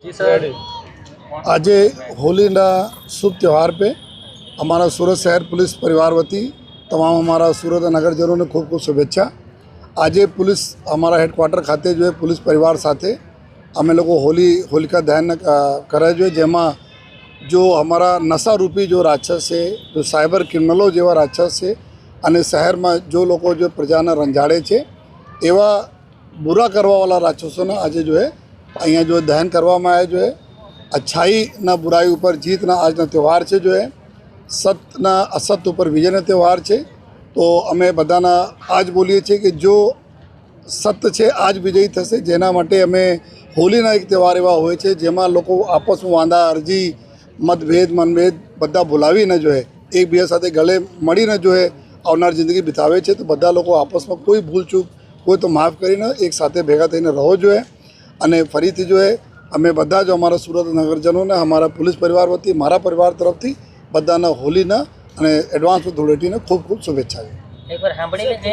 जी sir. आज होलीना शुभ त्यौहार पे हमारा सूरत शहर पुलिस परिवार वती तमाम हमारा सूरत नगरजनों ने खूब खूब शुभेच्छा। आज पुलिस हमारा हेडक्वार्टर खाते जो है पुलिस परिवार साथे अमे लोग होलिका दहन करे जो जेमा जो हमारा नशा रूपी जो राक्षस है, जो साइबर क्रिमिनलों जेवा राक्षस है અને શહેરમાં जो लोग जो પ્રજાને રંજાડે છે એવા बुरा करवावाला राक्षसों आज जो है अँ जो दहन કરવામાં આવ્યા जो है अच्छाई बुराई ऊपर जीतना आज त्यौहार है जो है सत्य असत ऊपर विजय त्यौहार है। तो अमे बधाना आज बोलीए छे कि जो सत्य है आज विजयी थशे जेना माटे अमे होलीना एक त्यौहार एवा होय छे जेमां लोको आपस में वांधा अरजी मतभेद मनभेद बधा भूलावीने जो है एक बीजा साथे गले मळीने जो है आवनार जिंदगी बितावे छे। तो बधा लोको आपस में कोई भूल चूक कोई तो माफ़ करीने एक साथे भेगा थईने रहो जो है। अने फरीथी जो है अमे बधा जो अमारा सूरत नगरजनों ने हमारा पुलिस परिवार वती मारा परिवार तरफथी बधाना होलीना अने एडवांस धूळेटीने खूब खूब शुभेच्छा। एक बार सांभळीने जे